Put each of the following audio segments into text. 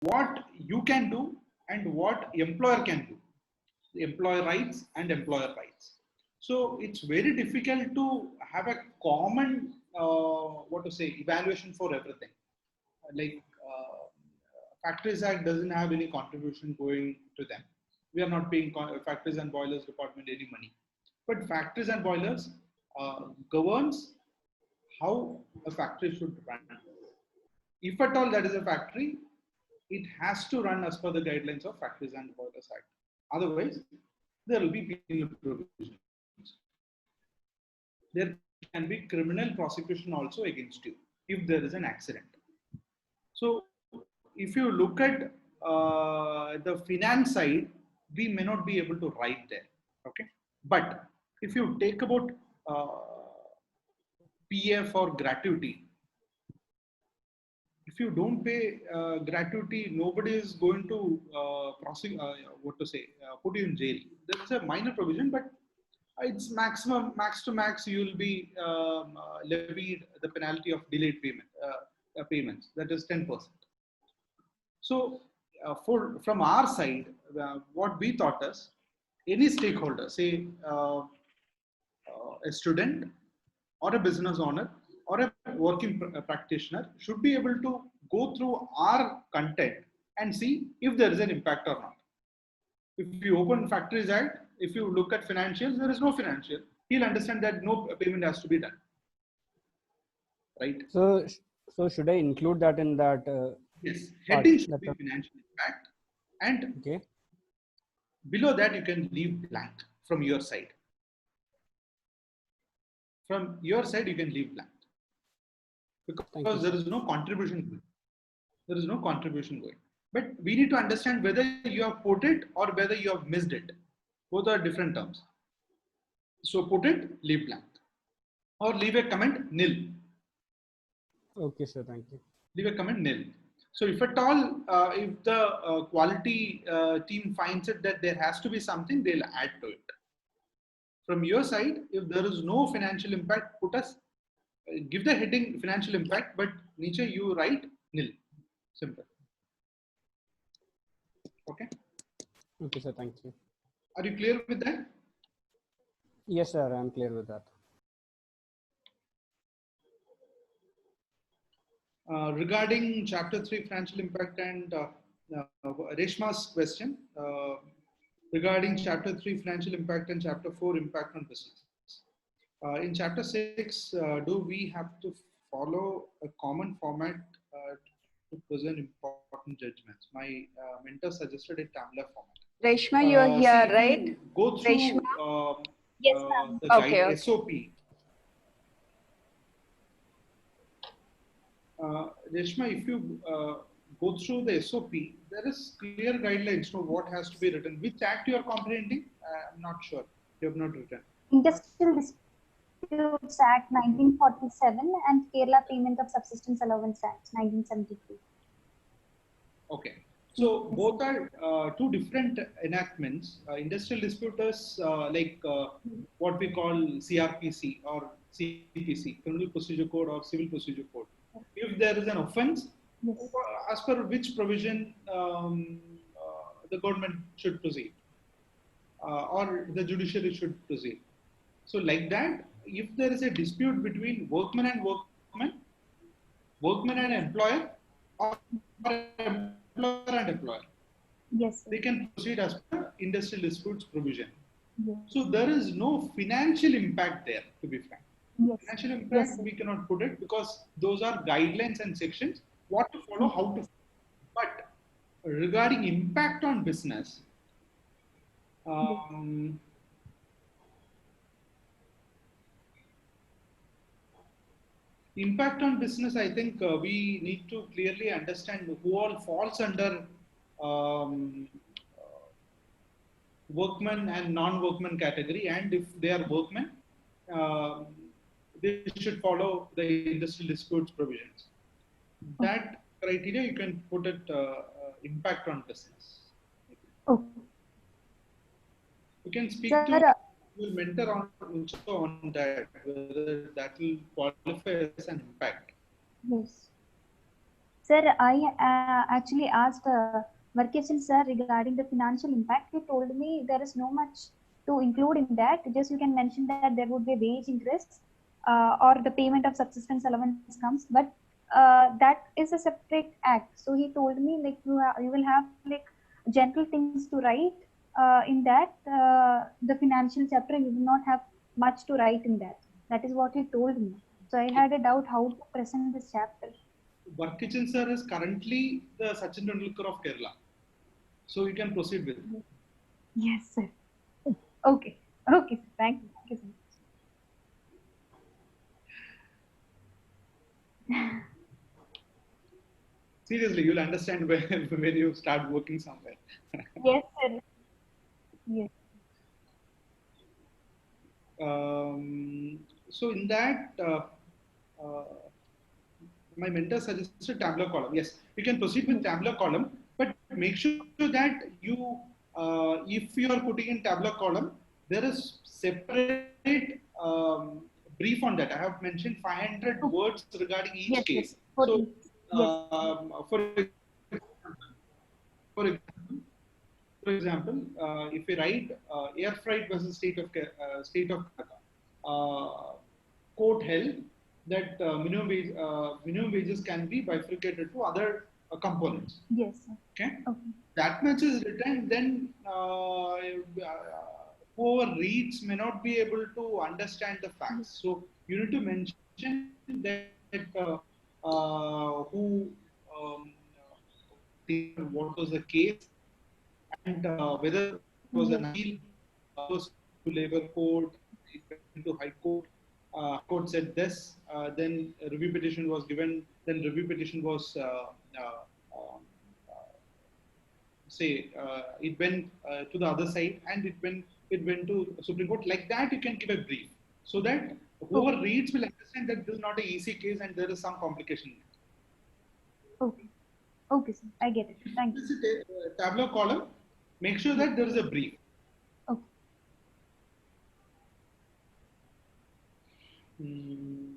what you can do and what employer can do, the employer rights and employer rights. So it's very difficult to have a common what to say evaluation for everything. Like Factories Act doesn't have any contribution going to them. We are not paying Factories and Boilers Department any money, but Factories and Boilers governs how a factory should run. If at all that is a factory, it has to run as per the guidelines of Factories and Boilers Act. Otherwise, there will be penal provisions. There can be criminal prosecution also against you if there is an accident. So, if you look at the finance side, we may not be able to write there. Okay, but if you take about PF or gratuity, if you don't pay gratuity, nobody is going to put you in jail. That's a minor provision, but it's maximum, max to max, you will be levied the penalty of delayed payments. That is 10%. So, from our side, what we thought is any stakeholder, say a student or a business owner or a working practitioner, should be able to go through our content and see if there is an impact or not. If you open Factories Act, if you look at financials, there is no financial. He'll understand that no payment has to be done, right? So should I include that in that? Yes, heading should be financial impact, and okay, below that you can leave blank from your side. From your side, you can leave blank because there is no contribution going. There is no contribution going. But we need to understand whether you have put it or whether you have missed it. Both are different terms. So put it, leave blank, or leave a comment nil. Okay, sir. Thank you. Leave a comment nil. So if at all, if the quality team finds it that there has to be something, they'll add to it. From your side, if there is no financial impact, give the heading financial impact, but niche you write nil. Simple. Okay. Okay, sir. Thank you. Are you clear with that? Yes, sir. I'm clear with that. Regarding Chapter 3 financial impact and Reshma's question regarding Chapter 3 financial impact and Chapter 4 impact on business. In Chapter 6, do we have to follow a common format to present important judgments? My mentor suggested a tabular format. Reshma, you're here, right? Go through yes, ma'am. the guide SOP. Reshma, if you go through the SOP, there is clear guidelines to what has to be written. Which act you are comprehending? I'm not sure. You have not written. Industrial Disputes Act 1947 and Kerala Payment of Subsistence Allowance Act 1973. Okay. So both are two different enactments. Industrial disputes like what we call CRPC or CPC, Criminal Procedure Code or Civil Procedure Code. If there is an offence, as per which provision the government should proceed or the judiciary should proceed. So like that, if there is a dispute between workman and employer, or employer and employer, yes, they can proceed as per industrial disputes provision. Yes. So there is no financial impact there, to be frank. Yes. Financial impact, we cannot put it because those are guidelines and sections, what to follow, how to follow. But regarding impact on business, impact on business, I think we need to clearly understand who all falls under workmen and non-workmen category, and if they are workmen, they should follow the industrial disputes provisions. That criteria you can put it impact on business. Okay. You can speak to your mentor on that, whether that will qualify as an impact. Yes. Sir, I actually asked Varkeshan sir regarding the financial impact. He told me there is no much to include in that. Just you can mention that there would be a wage increase or the payment of subsistence allowance comes, but that is a separate act. So he told me like you will have like general things to write in that. The financial chapter you will not have much to write in that. That is what he told me. So I had a doubt how to present this chapter. Varkichan sir is currently the Sachin Tendulkar of Kerala. So you can proceed with it. Yes, sir. Okay. Okay, sir. Thank you. Thank you, sir. Seriously, you'll understand when you start working somewhere. Yes, sir. Yes. So in that, uh, my mentor suggested tabular column. Yes, you can proceed with tabular column, but make sure that you, if you are putting in tabular column, there is separate brief on that. I have mentioned 500 words regarding each Yes, yes. case. For So, each. Yes. for example, if we write air freight versus state of Karnataka, court held that minimum wages can be bifurcated to other components. Yes, sir. Okay, Okay. that much is written. Then whoever reads may not be able to understand the facts. So you need to mention that who what was the case and whether it was an appeal goes to labor court, it went to high court. High court said this, then a review petition was given, then review petition was um, uh, say it went to the other side and it went to Supreme Court. Like that, you can give a brief so that whoever reads will understand that this is not an easy case and there is some complication. Okay. Okay, sir. I get it. Thank you. This is a tabular column. Make sure that there is a brief. Okay. Hmm.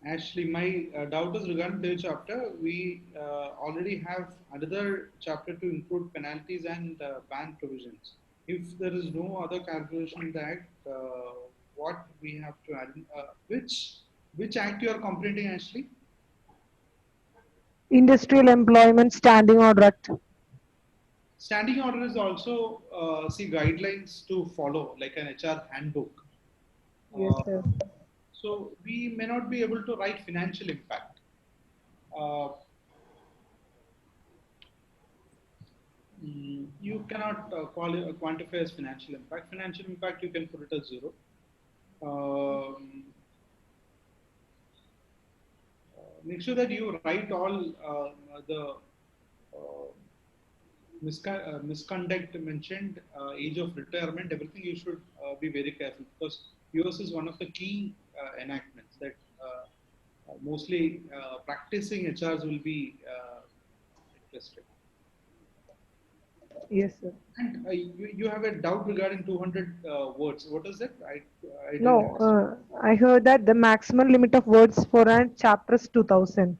Actually, my doubt is regarding the chapter. We already have another chapter to include penalties and ban provisions. If there is no other calculation in the act, what we have to add? Which act you are completing, Ashley? Industrial Employment Standing Order Act. Standing order is also see guidelines to follow, like an HR handbook. Yes, sir. So we may not be able to write financial impact. You cannot quantify as financial impact. Financial impact you can put it as 0. Make sure that you write all the misconduct mentioned, age of retirement, everything you should be very careful because yours is one of the key enactments that mostly practicing HRs will be interested. Yes, sir. And you have a doubt regarding 200 words. What is it? I didn't No, understand. I heard that the maximum limit of words for a chapter is 2000.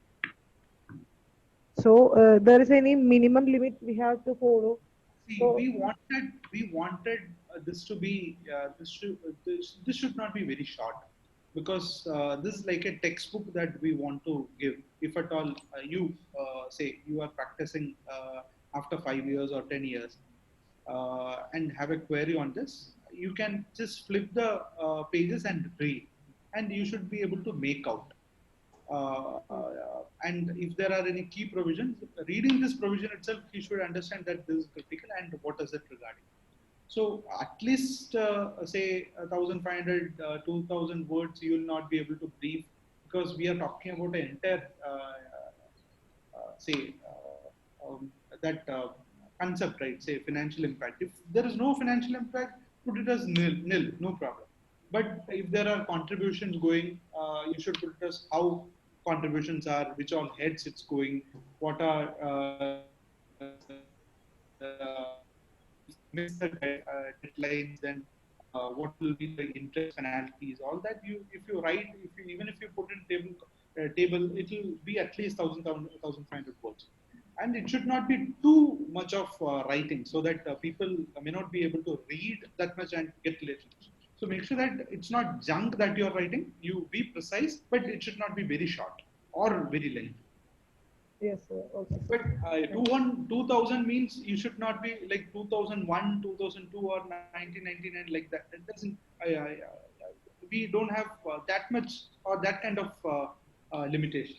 So there is any minimum limit we have to follow. See, So we wanted this to be this should not be very short because this is like a textbook that we want to give. If at all you say you are practicing after 5 years or 10 years and have a query on this, you can just flip the pages and read, and you should be able to make out. And if there are any key provisions, reading this provision itself, you should understand that this is critical and what is it regarding. So at least say 1,500, 2,000 words, you will not be able to brief because we are talking about an entire say that concept, right? Say financial impact. If there is no financial impact, put it as nil, no problem. But if there are contributions going, you should put it as how contributions are, which all heads it's going, what are missed deadlines, then what will be the interest penalties, all that if you write, even if you put in table, it will be at least 1,500 words. And it should not be too much of writing, so that people may not be able to read that much and get relationships. So make sure that it's not junk that you're writing. You be precise, but it should not be very short or very lengthy. Yes, sir. Okay. But 2000 means you should not be like 2001, 2002, or 1999 like that. It doesn't. We don't have that much or that kind of limitation.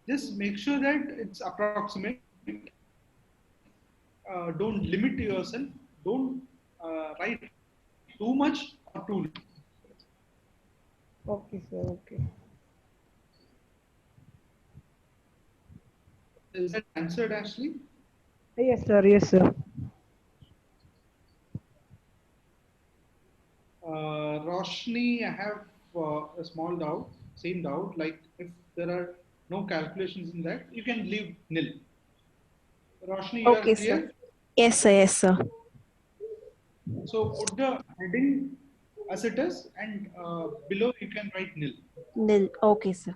Just make sure that it's approximate. Don't limit yourself. Don't write too much or too little. Okay, sir. Okay. Is that answered, Ashley? Yes, sir. Yes, sir. Roshni, I have a small doubt, same doubt, like if there are no calculations in that, you can leave nil. Roshni, you Okay, are clear? sir. Yes, sir. Yes, sir. So put the heading as it is, and below you can write nil. Nil. Okay, sir.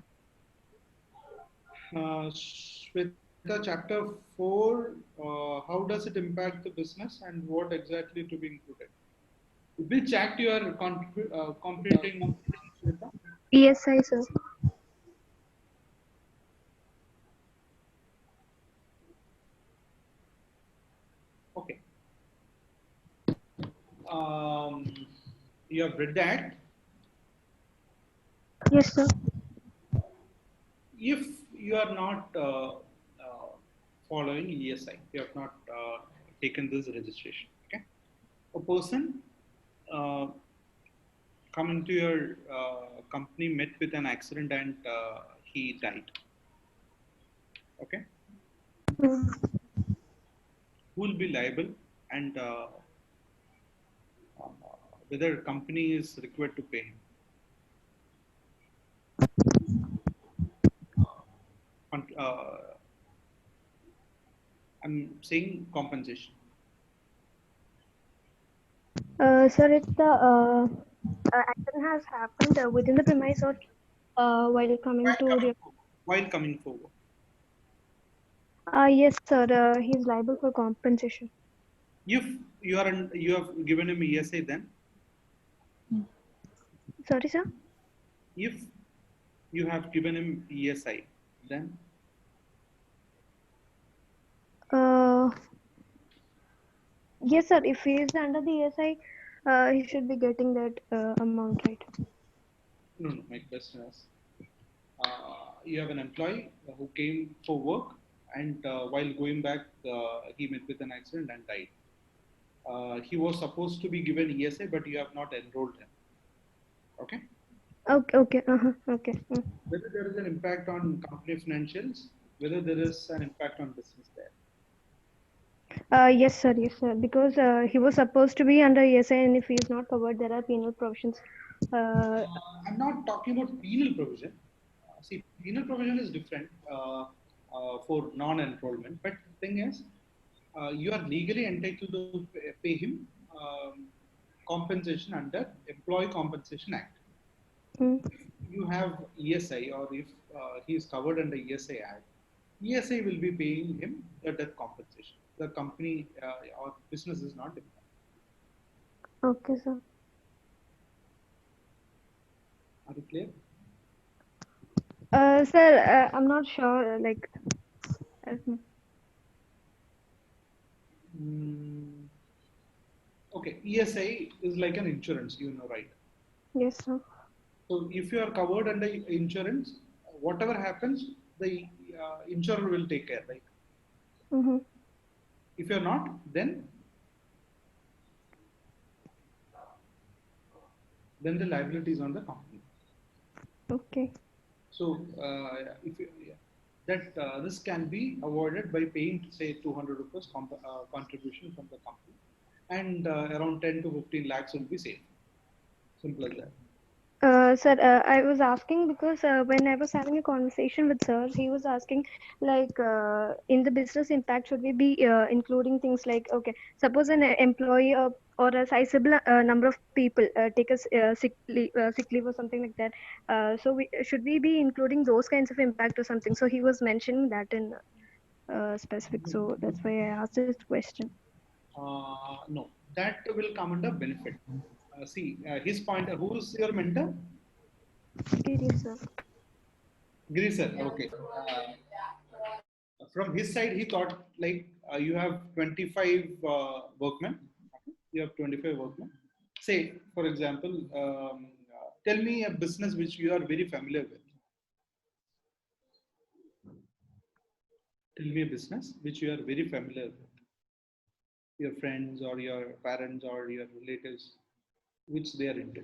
Shweta, chapter 4, how does it impact the business and what exactly to be included? Which act you are completing, Shweta? ESI, sir. Okay. You have read that. Yes, sir. If you are not following ESI, you have not taken this registration. Okay. A person come into your company, met with an accident, and he died. Okay. Mm. Who will be liable, and whether company is required to pay him? I'm saying compensation. Sir, if the accident has happened within the premise or while coming to the. While coming forward. Yes, sir. He's liable for compensation. If you have given him ESI, then Sorry, sir. if you have given him ESI, then Yes, sir. If he is under the ESI, he should be getting that amount, right? no. My question is, you have an employee who came for work, and while going back, he met with an accident and died. He was supposed to be given ESI, but you have not enrolled him. Okay. Okay. Okay. Okay. Whether there is an impact on company financials, whether there is an impact on business there. Yes, sir. Yes, sir. Because he was supposed to be under ESI, and if he is not covered, there are penal provisions. I'm not talking about penal provision. See, penal provision is different for non-enrollment. But the thing is, you are legally entitled to pay him compensation under Employee Compensation Act. Mm. If you have ESI, or if he is covered under ESI Act, ESI will be paying him the death compensation. The company or business is not impacted. Okay, sir. Are you clear? Sir, I'm not sure. Like. Okay, ESI is like an insurance, you know, right? Yes, sir. So if you are covered under insurance, whatever happens, the insurer will take care, right? Mm-hmm. If you're not, then the liability is on the company. Okay. So if you, that this can be avoided by paying, say, 200 rupees contribution from the company, and around 10 to 15 lakhs will be saved. Simple as that. Sir, I was asking because when I was having a conversation with sir, he was asking like in the business impact, should we be including things like, okay, suppose an employee or a sizable number of people take a sick leave or something like that. So should we be including those kinds of impact or something? So he was mentioning that in specific. So that's why I asked this question. No, that will come under benefit. See, his point, who's your mentor? Giri, sir. Giri sir, okay. From his side, he thought like you have 25 workmen. Okay? You have 25 workmen. Say, for example, tell me a business which you are very familiar with. Tell me a business which you are very familiar with. Your friends or your parents or your relatives, which they are into.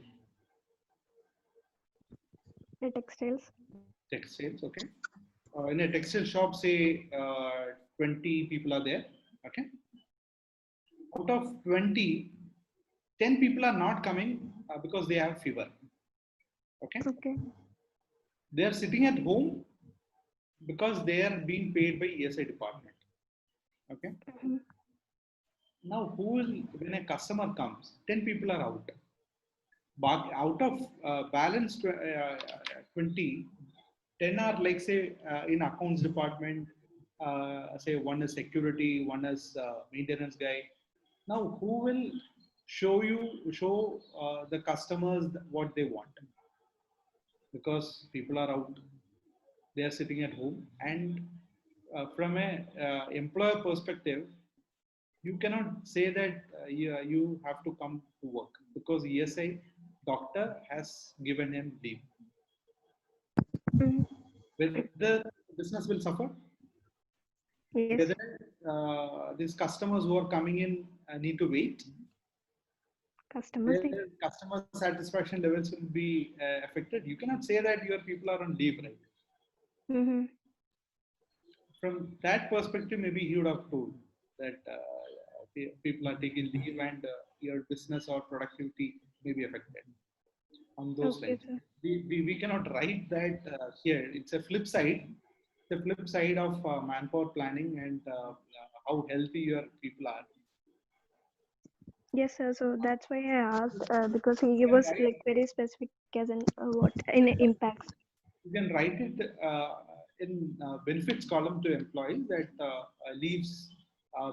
Textiles. Textiles, okay. In a textile shop, say 20 people are there, okay. Out of 20, 10 people are not coming because they have fever, okay. Okay. They are sitting at home because they are being paid by ESI department, okay. Mhm. Now, who will, when a customer comes, 10 people are out. But out of balance 20, 10 are like say in accounts department, say one is security, one is maintenance guy. Now, who will show the customers what they want? Because people are out, they are sitting at home, and from a employer perspective, you cannot say that you have to come to work because ESI doctor has given him leave. Mhm. Whether the business will suffer, Yes. whether these customers who are coming in need to wait, Customers. whether customer satisfaction levels will be affected. You cannot say that your people are on leave, right? Mm-hmm. From that perspective, maybe he would have told that people are taking leave and your business or productivity may be affected on those Okay, lines. sir. We cannot write that here. It's a flip side. The flip side of manpower planning and how healthy your people are. Yes, sir. So that's why I asked because he You can was write, like very specific as in what in impacts. you can write it in benefits column to employees that leaves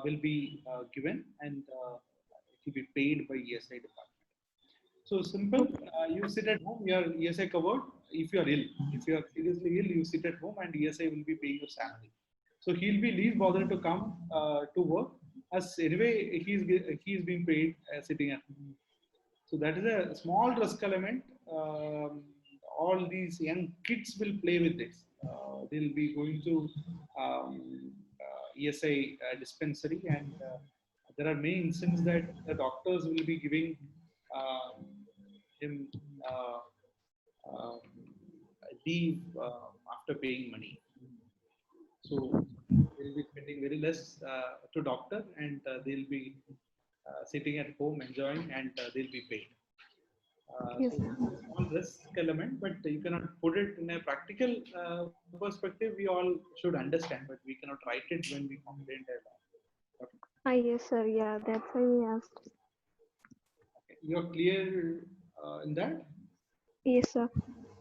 will be given and it will be paid by ESI department. So simple, you sit at home, your ESI covered. If you are ill, if you are seriously ill, you sit at home and ESI will be paying your salary. So he'll be least bothered to come to work as anyway he's being paid sitting at home. So that is a small risk element. All these young kids will play with this. They'll be going to ESI dispensary, and there are many instances that the doctors will be giving um, him uh, uh, leave after paying money. So they'll be spending very less to doctor, and they'll be sitting at home enjoying, and they'll be paid. Yes, So sir. it's a small risk element, but you cannot put it in a practical perspective. We all should understand, but we cannot write it when we comprehend a law. Okay. Yes, sir. Yeah, that's why we asked. Okay. You're clear in that? Yes, sir.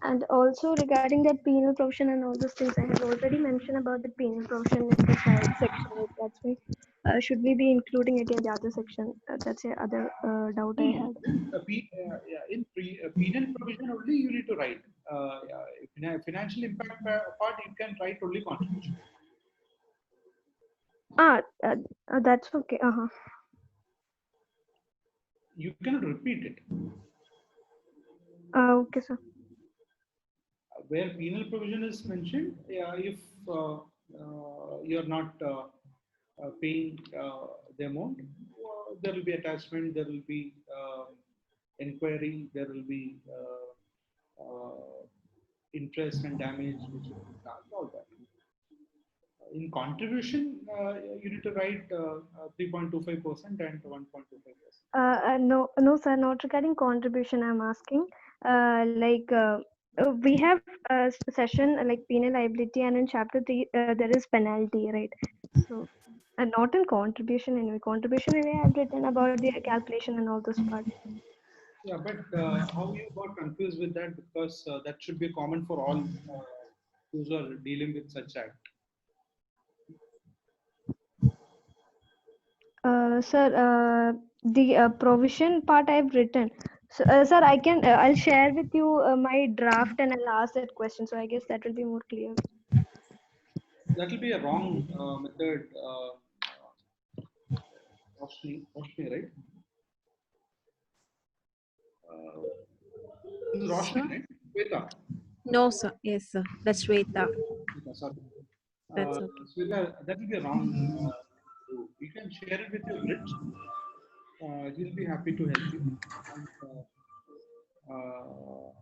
And also regarding that penal provision and all those things, I have already mentioned about the penal provision in the side section. That's why should we be including it in the other section? That's the other doubt I No, had. yeah, in penal provision only you need to write. Financial impact part you can write only contribution. That's okay. Uh-huh. You cannot repeat it. Okay, sir. Where penal provision is mentioned, if you're not paying the amount, there will be attachment, there will be inquiry, there will be interest and damage, which will be charged, all that. In contribution, you need to write 3.25% and 1.25%. No, no, sir, not regarding contribution, I'm asking. we have a session like penal liability, and in chapter 3 there is penalty, right? So not in contribution anyway. Contribution anyway I've written about the calculation and all those parts. Yeah, but how you got confused with that? Because that should be common for all those who are dealing with such act. Sir, the provision part I've written. So, sir, I'll share with you my draft and I'll ask that question. So I guess that will be more clear. That will be a wrong method, Roshni, right? This is Roshni, right? Sweta. No, sir. Yes, sir. That's Shweta. Sweta, sorry. That's okay. Sweta, that will be a wrong. You can share it with your Rich. He'll be happy to help you. And,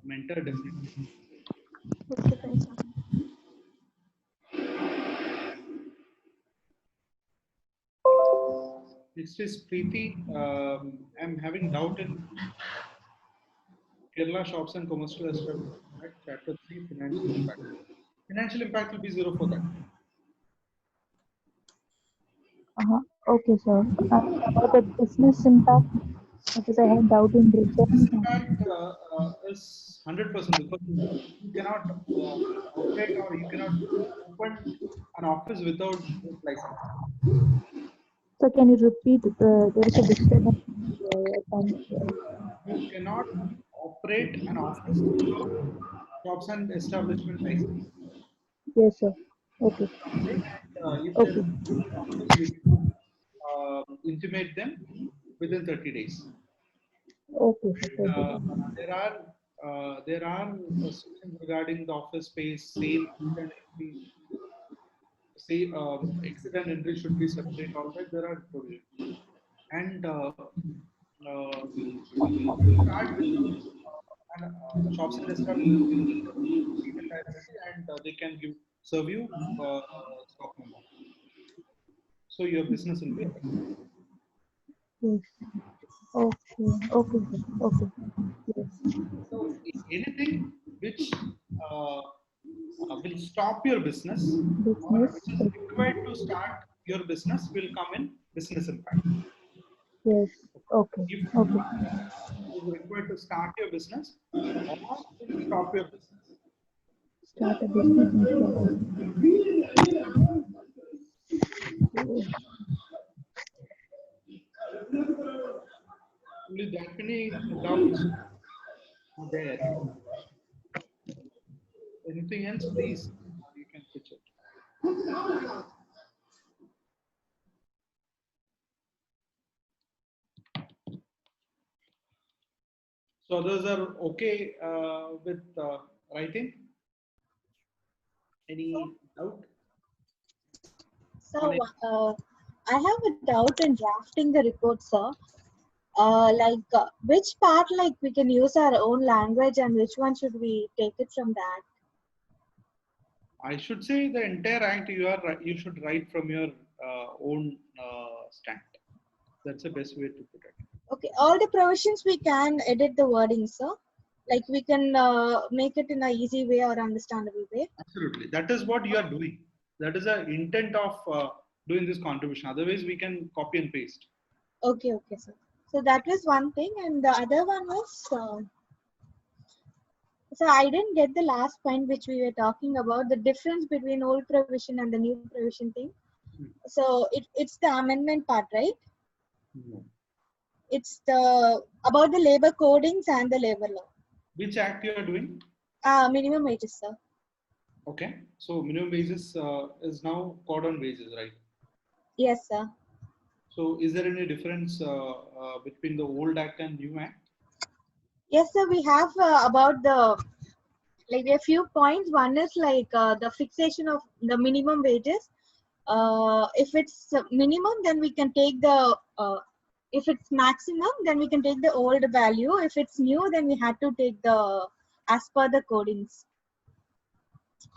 mentor definitely. Okay, thanks, sir. Next is Preeti. I'm having doubt in Kerala shops and commercial establishment, chapter 3, financial impact. Financial impact will be 0 for that. Okay, sir. About the business impact, because I had doubt in Business return. impact is 100% because you cannot operate or you cannot open an office without this license. So can you repeat? There is a disturbance. You cannot operate an office without shops and establishment license. Yes, sir. Okay. And if there Okay. is office, you can intimate them within 30 days. Okay. And, Okay. there are restrictions regarding the office space, sale, and entry. Say exit and entry should be separate. All that there are provisions. And start with shops and establishments and they can serve you stock number. So your business will be affected. Yes. Okay. Okay. Sir. Okay. Yes. So anything which will stop your business or Business. which is required to start your business will come in business impact. Yes. Okay. If Okay. is required to start your business or will stop your business. Start a business and stop. Only that many doubts there. Anything else, please? You can pitch it. So others are okay with writing? Any doubt? So, I have a doubt in drafting the report, sir. Which part, like, we can use our own language and which one should we take it from that? I should say the entire act you should write from your own stand. That's the best way to put it. Okay, all the provisions we can edit the wording, sir. Like we can make it in a easy way or understandable way. Absolutely, that is what you are doing. That is the intent of doing this contribution. Otherwise, we can copy and paste. Okay, okay, sir. So that was one thing, and the other one was. So I didn't get the last point which we were talking about, the difference between old provision and the new provision thing. So it's the amendment part, right? No. It's the about the labor codings and the labor law. Which act you are doing? Minimum wages, sir. Okay, so minimum wages is now code on wages, right? Yes, sir. So is there any difference between the old act and new act? Yes, sir. We have about the like a few points. One is like the fixation of the minimum wages. If it's minimum, then we can take the. If it's maximum, then we can take the old value. If it's new, then we had to take the as per the codings.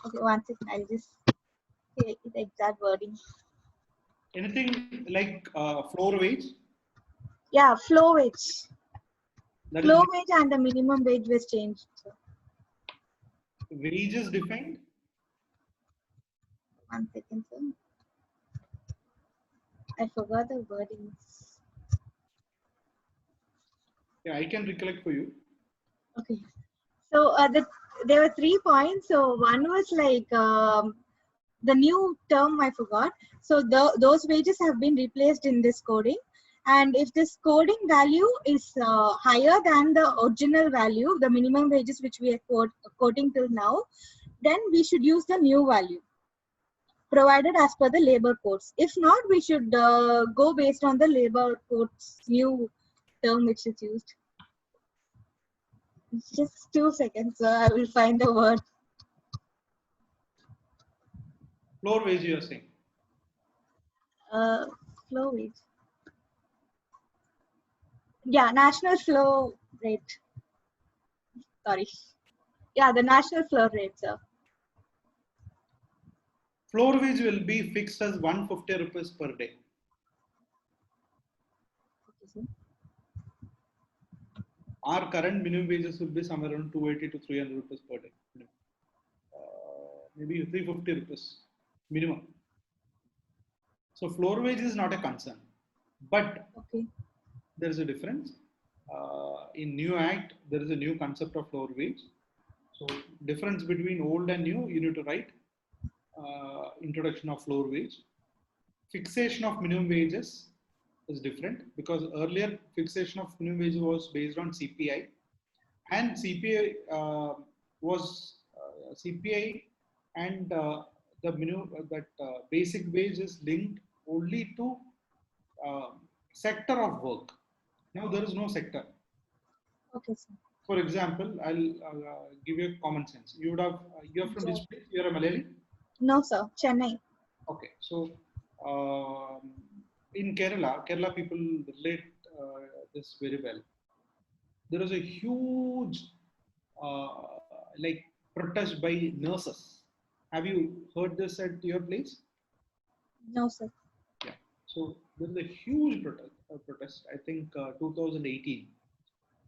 Okay, one second. I'll just say the exact wording. Anything like floor wage? Yeah, floor wage. That Floor is wage and the minimum wage was changed. So, wages defined. 1 second, sir. I forgot the wording. Yeah, I can recollect for you. Okay. So there were 3 points. So one was like the new term I forgot. So those wages have been replaced in this coding. And if this coding value is higher than the original value, the minimum wages which we are quoting till now, then we should use the new value provided as per the labor codes. If not, we should go based on the labor codes new term which is used. Just 2 seconds, sir. I will find the word. Floor wage you are saying. Flow wage. Yeah, national flow rate. Sorry. Yeah, the national flow rate, sir. Floor wage will be fixed as 150 rupees per day. Our current minimum wages will be somewhere around 280 to 300 rupees per day. Maybe 350 rupees minimum. So floor wage is not a concern, but Okay. there is a difference. In new act, there is a new concept of floor wage. So difference between old and new, you need to write introduction of floor wage. Fixation of minimum wages is different because earlier fixation of minimum wage was based on CPI, and CPI was CPI and the minimum basic wage is linked only to sector of work. Now there is no sector. Okay, sir. For example, I'll give you common sense. You would have you're from which place? You're a Malayali. No, sir. Chennai. Okay, so in Kerala people relate this very well. There is a huge like protest by nurses. Have you heard this at your place? No, sir. Yeah. So there is a huge protest. I think 2018.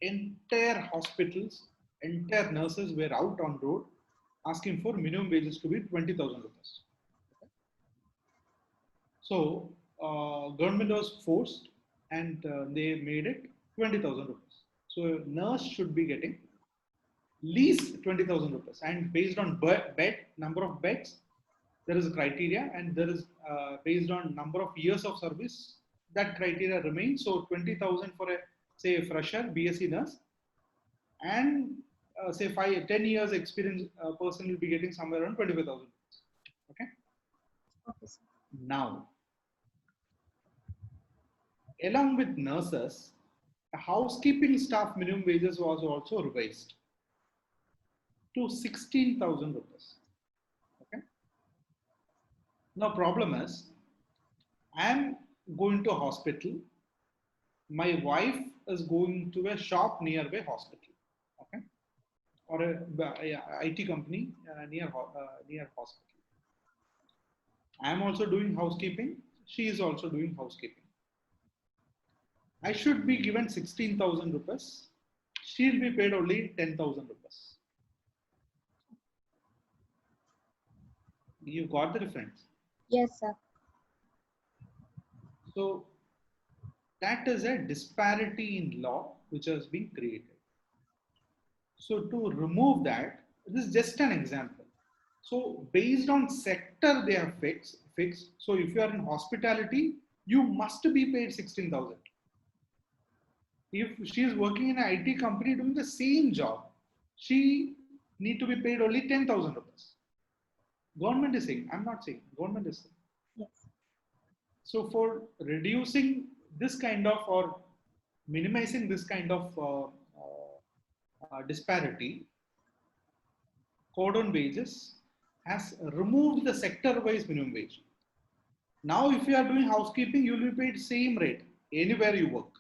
Entire hospitals, entire nurses were out on road asking for minimum wages to be 20,000 rupees. So government was forced and they made it 20,000 rupees. So a nurse should be getting least 20,000 rupees, and based on number of beds, there is a criteria, and there is based on number of years of service, that criteria remains. So 20,000 for a say a fresher BSc nurse, and say 10 years experience person will be getting somewhere around 25,000. Okay. Okay, sir. Now, along with nurses, the housekeeping staff minimum wages was also revised to 16,000 rupees. Okay. Now, problem is, I am going to a hospital. My wife is going to a shop nearby hospital. Okay. Or a IT company near hospital. I am also doing housekeeping. She is also doing housekeeping. I should be given 16,000 rupees. She'll be paid only 10,000 rupees. You got the difference? Yes, sir. So that is a disparity in law which has been created. So to remove that, this is just an example. So based on sector they have fixed. So if you are in hospitality, you must be paid 16,000. If she is working in an IT company doing the same job, she need to be paid only 10,000 rupees. Government is saying, I'm not saying, government is saying. Yes. So for reducing this kind of or minimizing this kind of disparity, Code on Wages has removed the sector-wise minimum wage. Now, if you are doing housekeeping, you will be paid same rate anywhere you work.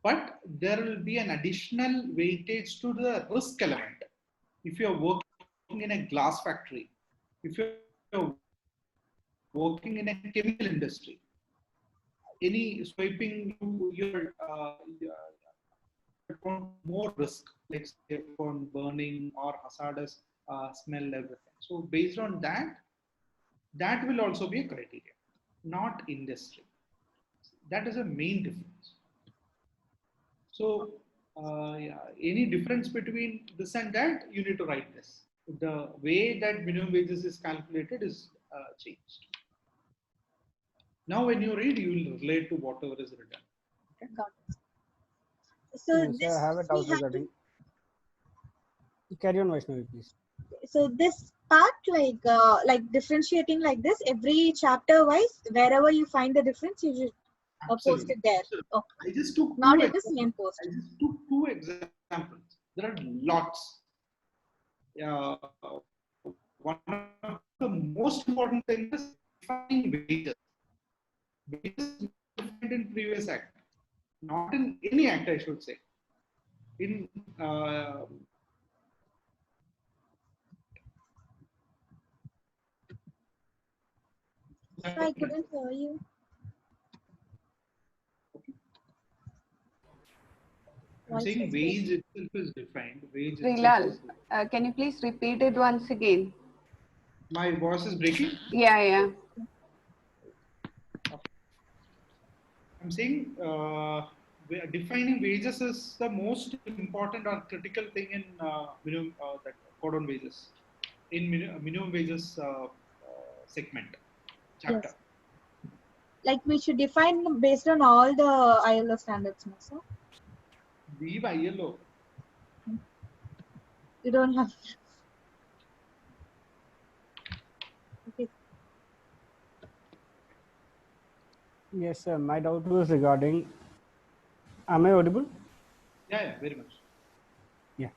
But there will be an additional weightage to the risk element. If you are working in a glass factory, if you are working in a chemical industry, any swiping, more risk, like say on burning or hazardous smell, everything. So based on that, that will also be a criteria, not industry. That is a main difference. So yeah, any difference between this and that, you need to write this. The way that minimum wages is calculated is changed. Now when you read, you will relate to whatever is written. Okay? Got it. So Yes, this I have a we doubt have to, regarding. Carry on, Vaishnavi, please. so this part like differentiating like this every chapter wise, wherever you find the difference, you should post Absolutely. it there. Absolutely. Okay. I just took Not two in the same examples. post. I just took two examples. There are lots. One of the most important things is defining wages. Wages is defined in previous act, not in any act, I should say. In So I couldn't hear you. I'm saying wage itself is defined. Wage itself Srilal, is can you please repeat it once again? My voice is breaking. Yeah, yeah. I'm saying defining wages is the most important or critical thing in minimum that code on wages in minimum wages segment chapter. Yes. Like we should define based on all the ILO standards, no, sir? Leave ILO. You don't have. Okay. Yes, sir. My doubt was regarding. Am I audible? Yeah, very much. Yeah.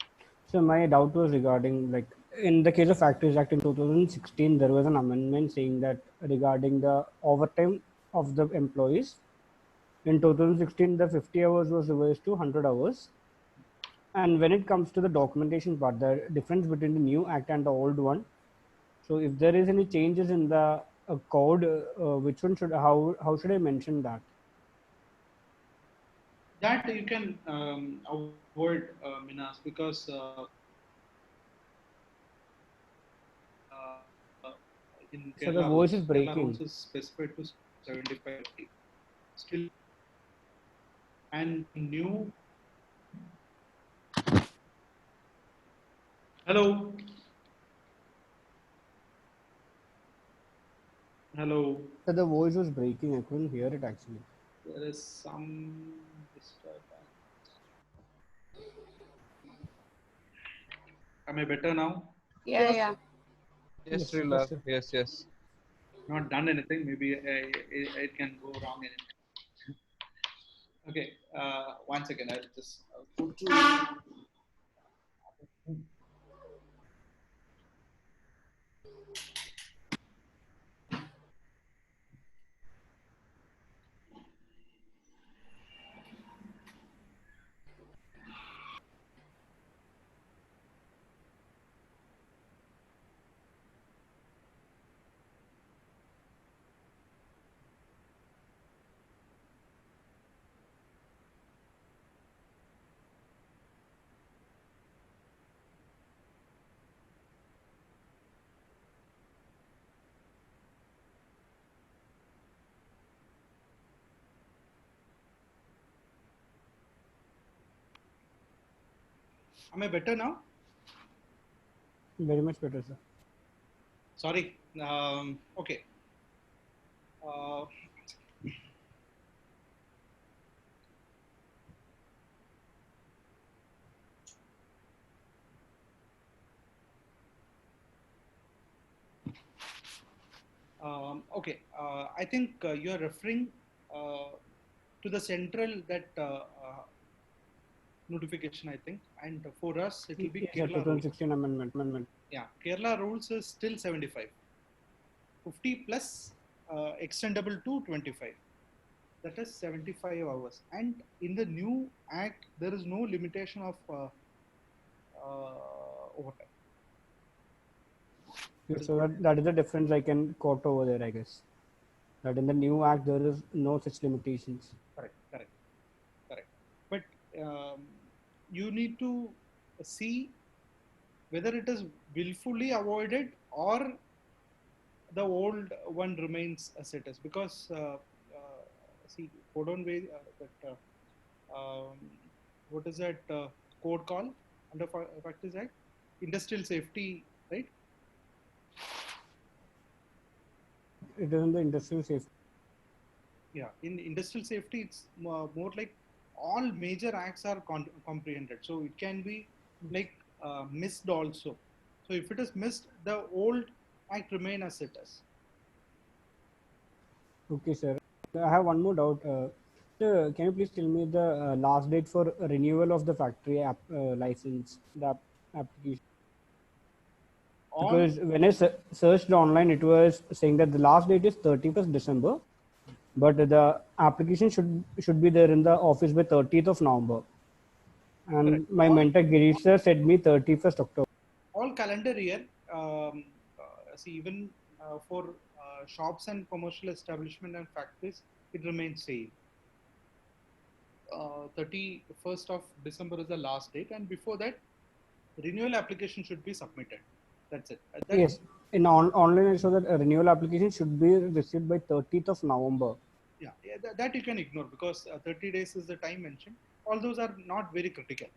So my doubt was regarding, like, in the case of Factories Act in 2016, there was an amendment saying that regarding the overtime of the employees. In 2016, the 50 hours was revised to 100 hours. And when it comes to the documentation part, the difference between the new act and the old one. So if there is any changes in the code, which one should, how should I mention that? That you can avoid, Minas, because in So the Kerala voice is Kerala breaking. rules is specified to 75 still, and new. Hello. Hello. So the voice was breaking. I couldn't hear it actually. There is some disturbance. Am I better now? Yeah, Yes. yeah. Yes, Yes, Srilal. sir. Yes, yes. Not done anything. Maybe it can go wrong in it. Okay. One second. I'll just go to. Am I better now? Very much better, sir. Sorry. Okay. Okay. I think you are referring to the central that notification, I think, and for us it will be Yes, sir, Kerala rules. 2016 amendment. Yeah, Kerala rules is still 75. 50 plus extendable to 25. That is 75 hours. And in the new act, there is no limitation of overtime. Yes, so that is the difference I can quote over there, I guess. That in the new act there is no such limitations. Correct. But you need to see whether it is willfully avoided or the old one remains as it is, because see, codon way that what is that code called under Factories Act? Industrial safety, right? It is in the industrial safety. Yeah, in industrial safety, it's more like all major acts are comprehended. So it can be like missed also. So if it is missed, the old act remain as it is. Okay, sir. I have one more doubt. Sir, can you please tell me the last date for renewal of the factory license, the application? All Because when I searched online, it was saying that the last date is 31st December, but the application should be there in the office by 30th of November. And correct. my mentor Girish sir said me 31st October. All calendar year, see, even for shops and commercial establishment and factories, it remains same. 31st of December is the last date, and before that, renewal application should be submitted. That's it. Yes, in online I saw that a renewal application should be received by 30th of November. Yeah, that you can ignore, because 30 days is the time mentioned. All those are not very critical.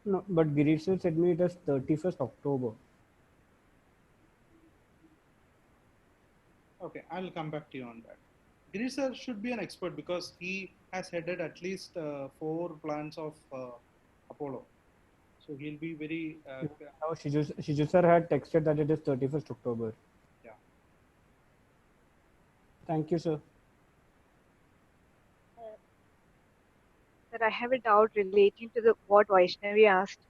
No, but Girish sir said me it is 31st October. Okay, I'll come back to you on that. Girish sir should be an expert because he has headed at least 4 plants of Apollo. So he'll be very. Now Shiju sir had texted that it is 31st October. Yeah. Thank you, sir. Sir, I have a doubt relating to the what Vaishnavi asked.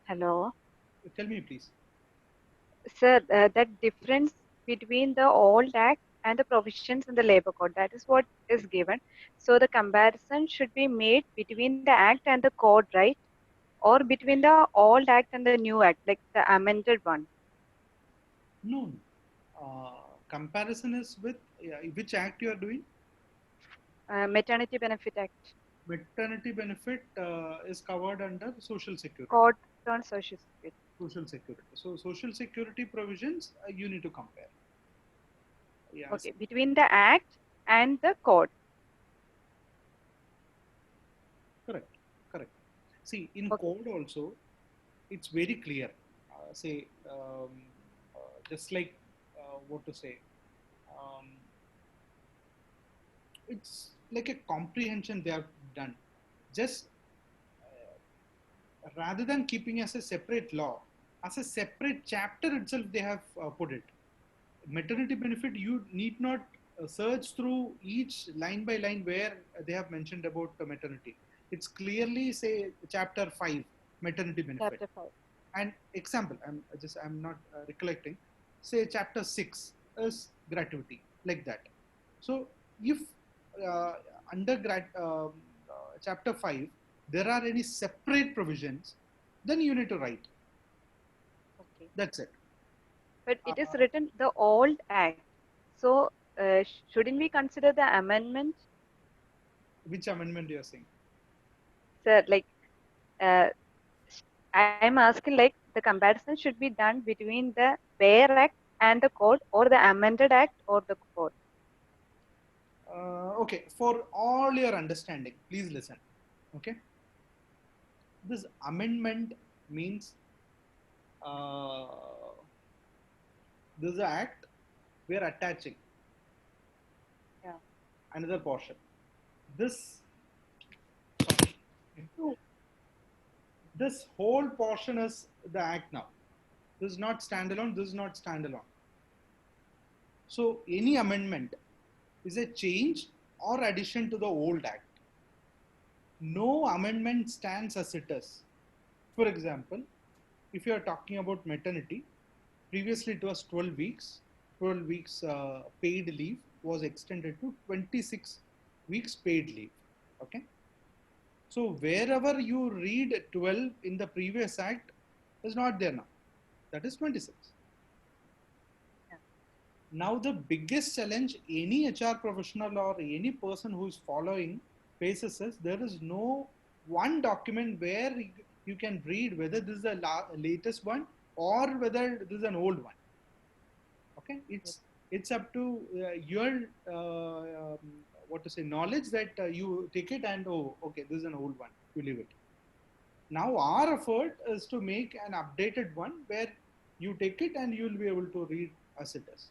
Hello. Tell me, please. Sir, that difference between the old act and the provisions in the labor code, that is what is given. So the comparison should be made between the act and the code, right? Or between the old act and the new act, like the amended one. No. Comparison is with which act you are doing? Maternity Benefit Act. Maternity benefit is covered under Social Security. Code on Social Security. Social Security. So Social Security provisions you need to compare. Yes. Okay, between the act and the code. Correct. Correct. See, in code also, it's very clear. Say, just like what to say. It's like a comprehension they have done. Just rather than keeping as a separate law, as a separate chapter itself, they have put it. Maternity benefit, you need not search through each line by line where they have mentioned about the maternity. It's clearly say chapter 5, maternity benefit. Chapter 5. And example, I'm not recollecting. Say chapter 6 is gratuity, like that. So if under chapter 5 there are any separate provisions, then you need to write. Okay. That's it. But it is written the old act. So shouldn't we consider the amendment? Which amendment you are saying? Sir, like I am asking, like the comparison should be done between the bare act and the code, or the amended act or the code. Okay, for all your understanding, please listen. Okay, this amendment means this act we are attaching another portion. This whole portion is the act now. This is not standalone. This is not standalone. So any amendment is a change or addition to the old act. No amendment stands as it is. For example, if you are talking about maternity, previously it was 12 weeks. 12 weeks paid leave was extended to 26 weeks paid leave. Okay. So wherever you read 12 in the previous act is not there now. That is 26. Now the biggest challenge any HR professional or any person who is following faces is there is no one document where you can read whether this is the latest one or whether this is an old one. Okay, it's up to your what to say, knowledge that you take it and oh, okay, this is an old one, you leave it. Now our effort is to make an updated one where you take it and you will be able to read as it is.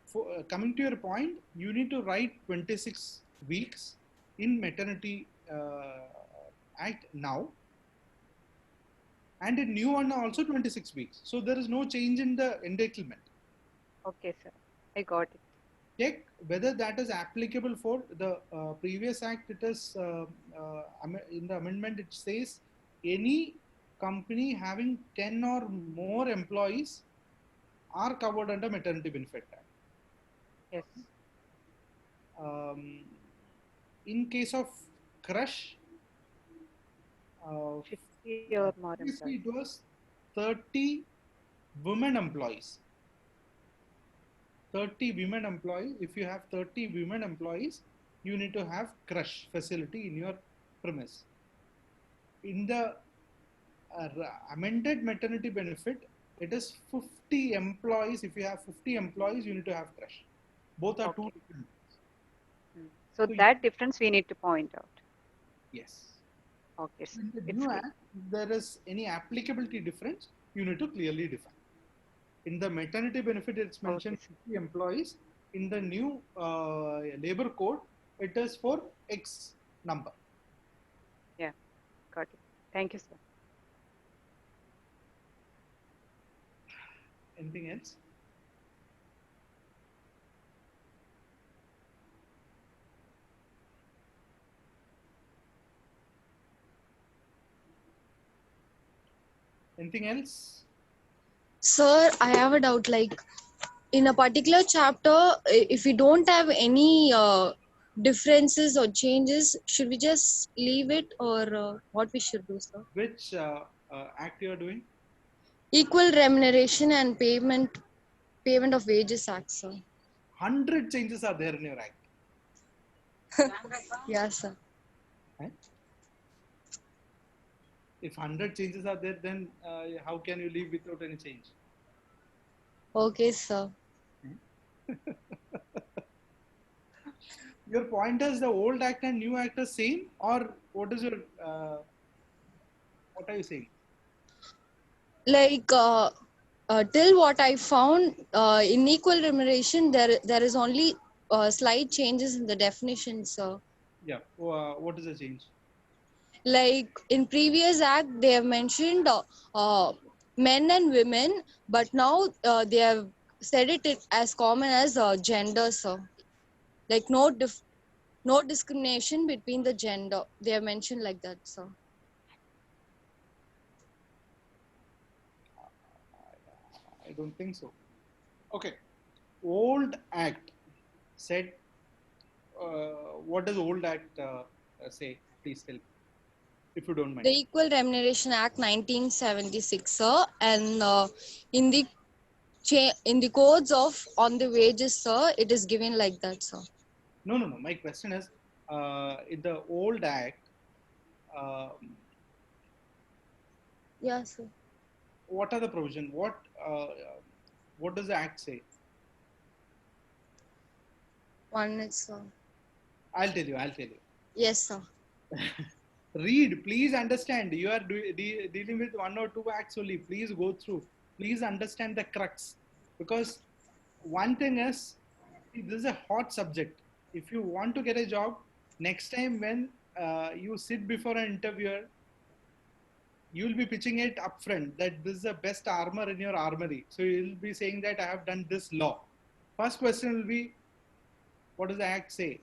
For, coming to your point, you need to write 26 weeks in maternity act now, and in new one also 26 weeks. So there is no change in the entitlement. Okay, sir. I got it. Check whether that is applicable for the previous act. It is in the amendment it says any company having 10 or more employees are covered under maternity benefit act. Yes. In case of crush, 50 or more previously employees. it was 30 women employees. 30 women employees. If you have 30 women employees, you need to have crush facility in your premise. In the amended maternity benefit, it is 50 employees. If you have 50 employees, you need to have crush. Both are two different things. So that difference we need to point out. Yes. Okay. So in the new act, if there is any applicability difference, you need to clearly define. In the maternity benefit, it's mentioned 50 employees. In the new labor code, it is for X number. Yeah, got it. Thank you, sir. Anything else? Anything else? Sir, I have a doubt. Like in a particular chapter, if we don't have any differences or changes, should we just leave it, or what we should do, sir? Which act you are doing? Equal remuneration and payment of wages act, sir. 100 changes are there in your act. Yes, sir. If 100 changes are there, then how can you leave without any change? Okay, sir. Your point is the old act and new act are same, or what is your what are you saying? Like till what I found, in equal remuneration, there is only slight changes in the definition, sir. Yeah. What is the change? Like in previous act, they have mentioned men and women, but now they have said it as common as gender, sir. Like no discrimination between the gender. They have mentioned like that, sir. I don't think so. Okay. Old act said, what does old act say? Please tell me, if you don't mind. The Equal Remuneration Act 1976, sir, and in the codes of on the wages, sir, it is given like that, sir. No. My question is, in the old act, Yeah, sir. what are the provision? What does the act say? 1 minute, sir. I'll tell you. Yes, sir. Read, please understand. You are dealing with 1 or 2 acts only. Please go through. Please understand the crux. Because one thing is, this is a hot subject. If you want to get a job, next time when you sit before an interviewer, you will be pitching it upfront that this is the best armor in your armory. So you will be saying that I have done this law. First question will be, what does the act say?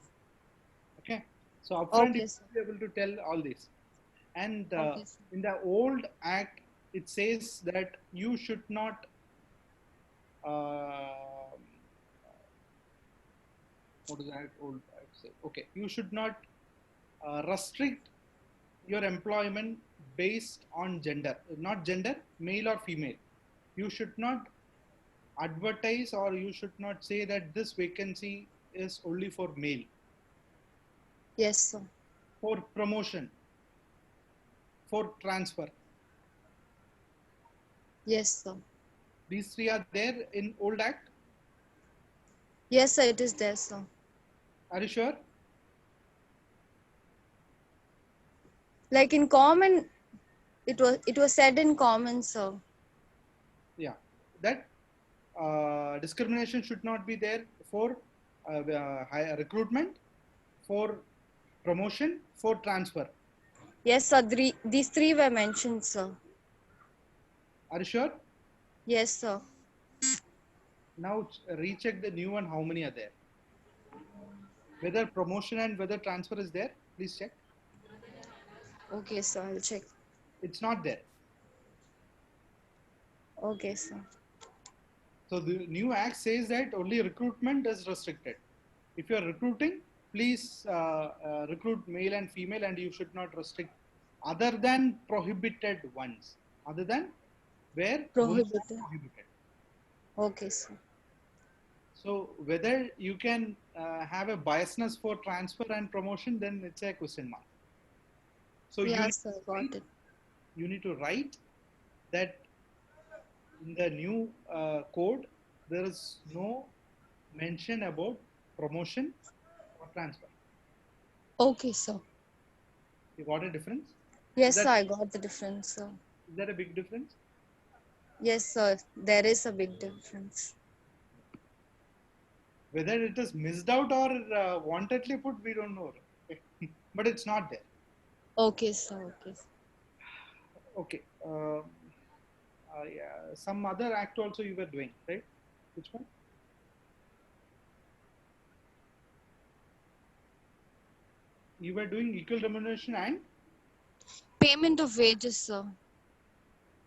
Okay. So upfront, Okay, you sir. will be able to tell all this. And Okay, sir. in the old act, it says that you should not what does that old act say? Okay, you should not restrict your employment based on gender, not gender, male or female. You should not advertise, or you should not say that this vacancy is only for male. Yes, sir. For promotion, for transfer. Yes, sir. These three are there in old act. Yes, sir, it is there, sir. Are you sure? Like in common, it was said in common, sir. Yeah, that discrimination should not be there for recruitment, for promotion, for transfer. Yes, sir. These three were mentioned, sir. Are you sure? Yes, sir. Now recheck the new one. How many are there? Whether promotion and whether transfer is there, please check. Okay, sir. I'll check. It's not there. Okay, sir. So the new act says that only recruitment is restricted. If you are recruiting, please recruit male and female, and you should not restrict other than prohibited ones. Other than where Prohibited. prohibited. Okay, sir. So whether you can have a biasness for transfer and promotion, then it's a question mark. So Yes, sir. Got it. you need to write that in the new code, there is no mention about promotion or transfer. Okay, sir. You got a difference? Yes, Is sir. I got the difference, sir. that a big difference? Yes, sir. There is a big difference. Whether it is missed out or wantedly put, we don't know. But it's not there. Okay, sir. Okay. Okay. Yeah, some other act also you were doing, right? Which one? You were doing equal remuneration and? Payment of wages, sir.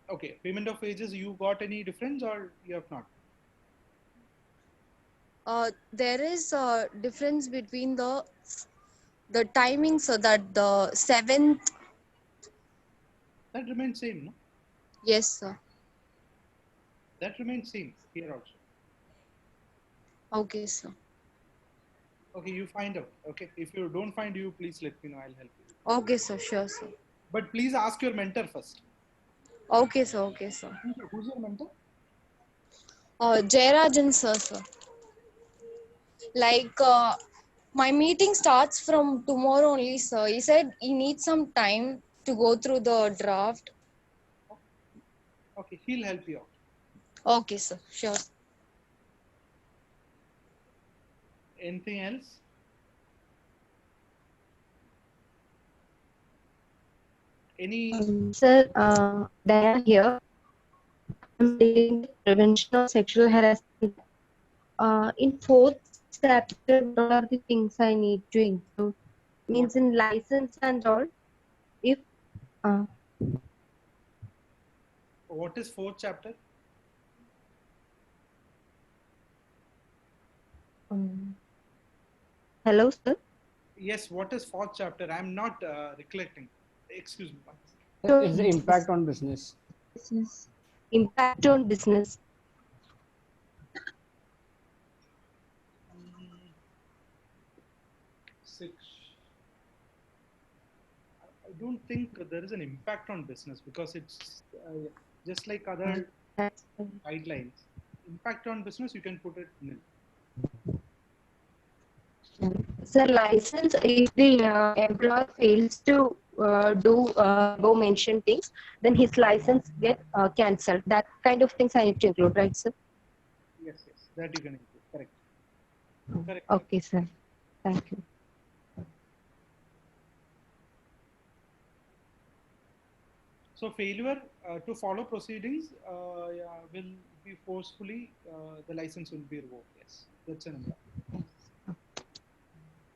Okay, payment of wages, you got any difference or you have not? There is a difference between the timing, so that the 7th. That remains same, no? Yes, sir. That remains same here also. Okay, sir. Okay, you find out. Okay, if you don't find, you please let me know. I'll help you. Okay, sir. Sure, sir. But please ask your mentor first. Okay, sir. Okay, sir. Who's your mentor? Jayarajan, sir. Like, my meeting starts from tomorrow only, sir. He said he needs some time to go through the draft. Okay, he'll help you out. Okay, sir. Sure. Anything else? Any? Sir, Diana here. I'm studying prevention of sexual harassment. In fourth chapter, what are the things I need to include? Means in license and all. If What is fourth chapter? Hello, sir. Yes, what is fourth chapter? I'm not recollecting. Excuse me. It's the impact on business. Business. Impact on business. Six. I don't think there is an impact on business because it's just like other guidelines. Impact on business, you can put it nil. Sir, license, if the employer fails to do above mentioned things, then his license get cancelled. That kind of things I need to include, right, sir? Yes, that you can include. Correct. Correct. Okay, sir. Thank you. So failure to follow proceedings will be forcefully, the license will be revoked. Yes, that's an impact.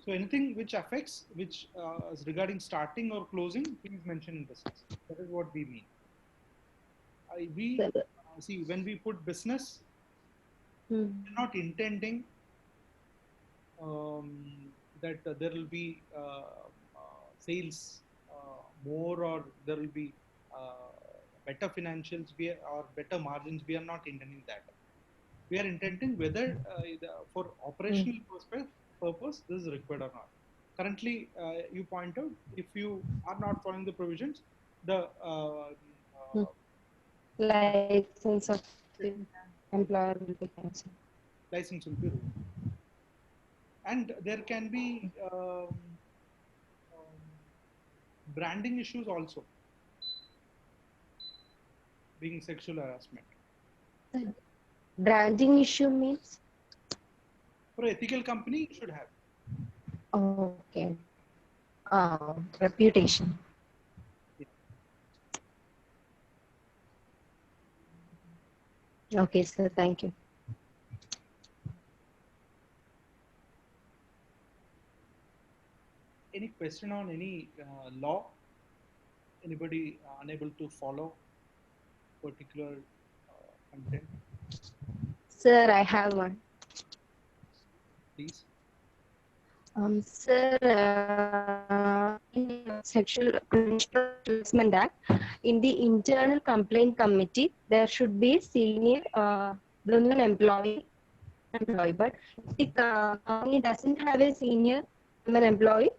So anything which affects, which is regarding starting or closing, please mention in business. That is what we mean. See, when we put business, we're not intending that there will be sales more, or there will be better financials or better margins. We are not intending that. We are intending whether for operational purpose this is required or not. Currently, you point out if you are not following the provisions, the License of the employer will be cancelled. license will be revoked. And there can be branding issues also, being sexual harassment. Branding issue means? For an ethical company, you should have. Okay. Reputation. Okay, sir. Thank you. Any question on any law? Anybody unable to follow particular content? Sir, I have one. Please. Sir, in Sexual Prevention Harassment Act, in the internal complaint committee, there should be senior women employee, but if the company doesn't have a senior women employee,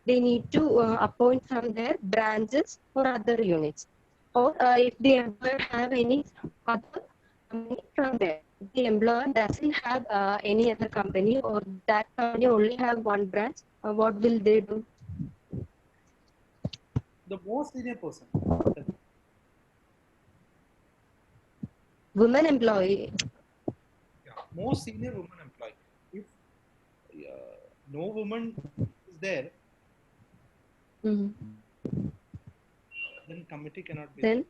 they need to appoint from their branches or other units. Or if the employer have any other company from there. If the employer doesn't have any other company or that company only have one branch, what will they do? The most senior person. Women employee. Yeah, most senior woman employee. If no woman is there, then committee cannot be.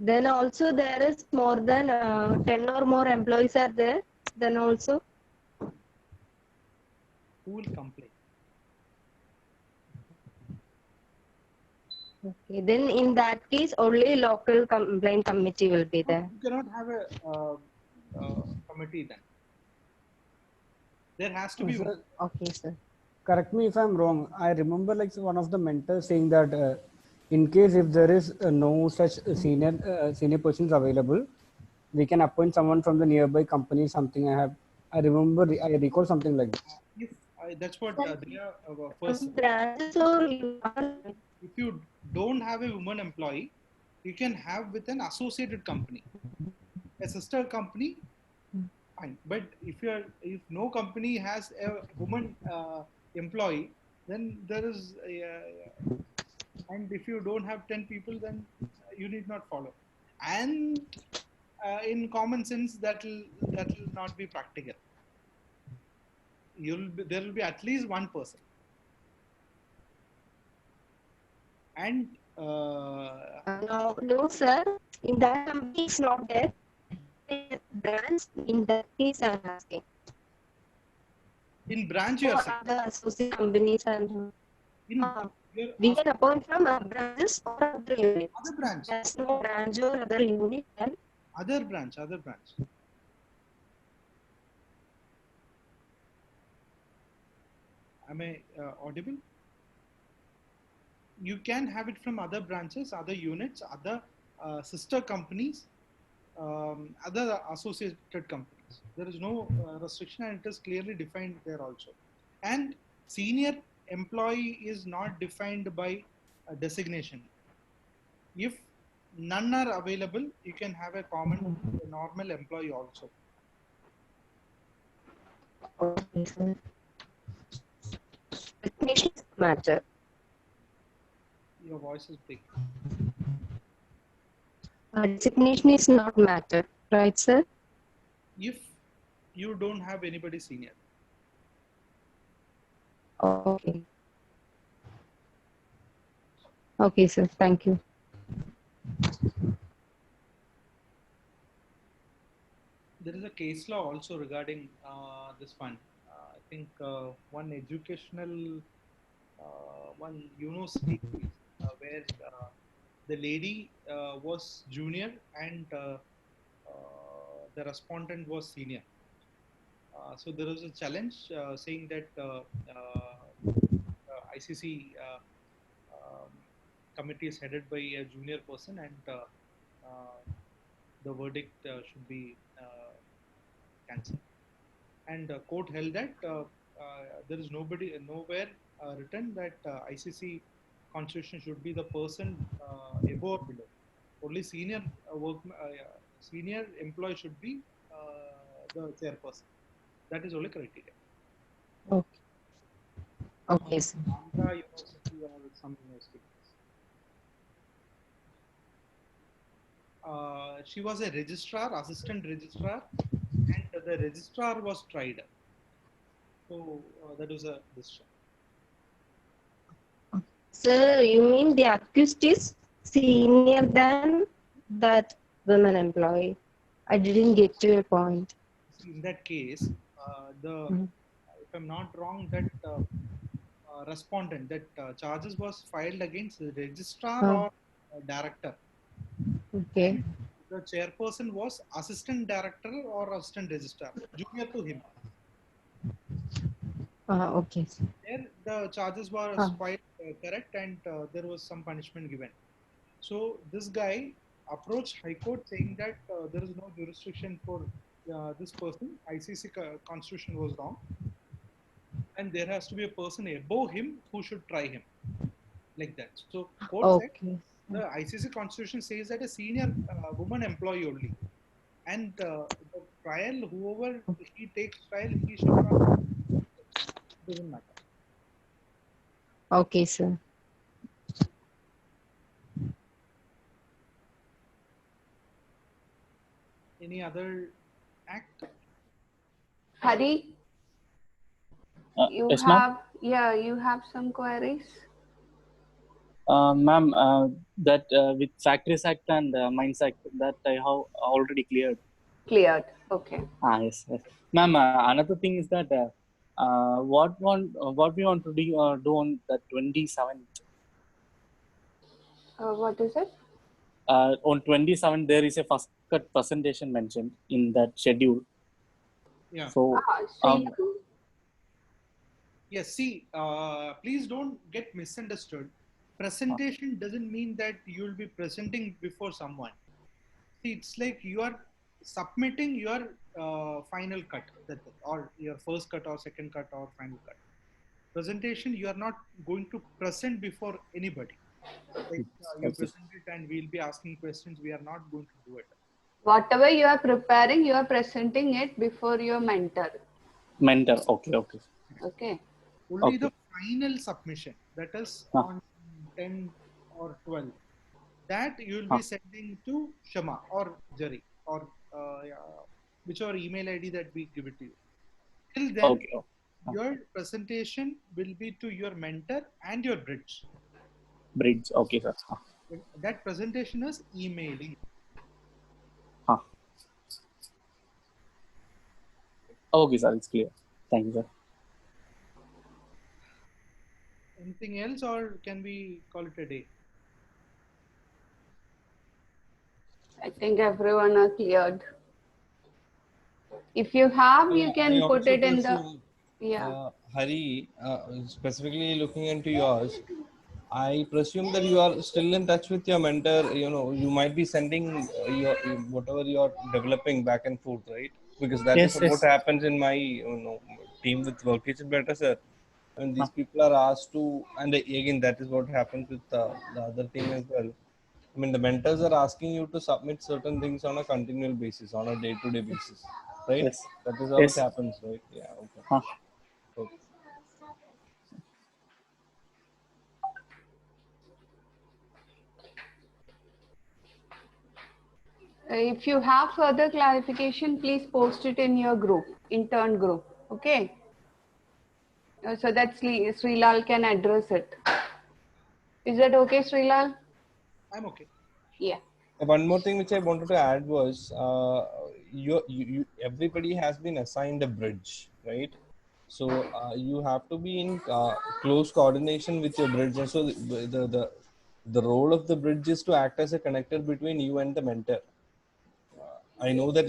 Then also there is more than 10 or more employees are there. Then also. Who will complain? Okay, then in that case, only local complaint committee will be there. You cannot have a committee then. There has to be. Sir, okay, sir. Correct me if I'm wrong. I remember like one of the mentors saying that in case if there is no such senior persons available, we can appoint someone from the nearby company. Something I remember. I recall something like this. If that's what they are first. If you don't have a woman employee, you can have with an associated company, a sister company. Fine, but if no company has a woman employee, then there is and if you don't have 10 people, then you need not follow. And in common sense, that will not be practical. There will be at least one person. And no, sir. In that company, it's not there. Branch, in that case, I'm asking. In branch, you are saying? Other associate companies and we can appoint from branches or other units. Other branch. There's no branch or other unit. Then other branch. Am I audible? You can have it from other branches, other units, other sister companies, other associated companies. There is no restriction, and it is clearly defined there also. And senior employee is not defined by a designation. If none are available, you can have a normal employee also. Okay, sir. Designation matter. Your voice is big. Designation is not matter, right, sir? If you don't have anybody senior. Okay. Okay, sir. Thank you. There is a case law also regarding this one. I think one educational, one university where the lady was junior and the respondent was senior. So there was a challenge saying that ICC committee is headed by a junior person, and the verdict should be cancelled. And court held that there is nowhere written that ICC constitution should be the person above or below. Only senior senior employee should be the chairperson. That is only criteria. Okay. Okay, sir. Andhra University or some university. She was a registrar, assistant registrar, and the registrar was tried. So that was a decision. Sir, you mean the accused is senior than that women employee? I didn't get to your point. In that case, if I'm not wrong, that respondent, that charges was filed against the registrar or director. Okay. The chairperson was assistant director or assistant registrar, junior to him. Okay. There the charges were filed correct, and there was some punishment given. So this guy approached High Court saying that there is no jurisdiction for this person. ICC constitution was wrong, and there has to be a person above him who should try him, like that. So court said the ICC constitution says that a senior woman employee only, and the trial, whoever he takes trial, he should not. Doesn't matter. Okay, sir. Any other act? Hari, you yes, have you have some queries. Ma'am, that with Factories Act and Mines Act, that I have already cleared. Cleared. Okay. Yes, yes. Ma'am, another thing is that what we want to do on the 27th. What is it? On 27th, there is a first cut presentation mentioned in that schedule. Yeah. So, yes, see, please don't get misunderstood. Presentation doesn't mean that you will be presenting before someone. See, it's like you are submitting your final cut, or your first cut or second cut or final cut. Presentation, you are not going to present before anybody. Like, you present it and we'll be asking questions. We are not going to do it. Whatever you are preparing, you are presenting it before your mentor. Mentor, okay. Okay. Only the final submission, that is on 10 or 12, that you will be sending to Shama or Jerry or whichever email ID that we give it to you. Till then, your presentation will be to your mentor and your bridge. Bridge, okay, sir. That presentation is emailing. Okay, sir, it's clear. Thank you, sir. Anything else, or can we call it a day? I think everyone are cleared. If you have, you can put it in the Hari, specifically looking into yours, I presume that you are still in touch with your mentor. You know, you might be sending your whatever you are developing back and forth, right? Because that is what happens in my team with Workation Better, sir. And these people are asked to, and again, that is what happens with the other team as well. I mean, the mentors are asking you to submit certain things on a continual basis, on a day-to-day basis, right? Yes. That is how it happens, right? Yeah. Okay. Okay. If you have further clarification, please post it in your group, intern group. Okay. So that Srilal can address it. Is that okay, Srilal? I'm okay. Yeah. One more thing which I wanted to add was, everybody has been assigned a bridge, right? So you have to be in close coordination with your bridge. And so the role of the bridge is to act as a connector between you and the mentor. I know that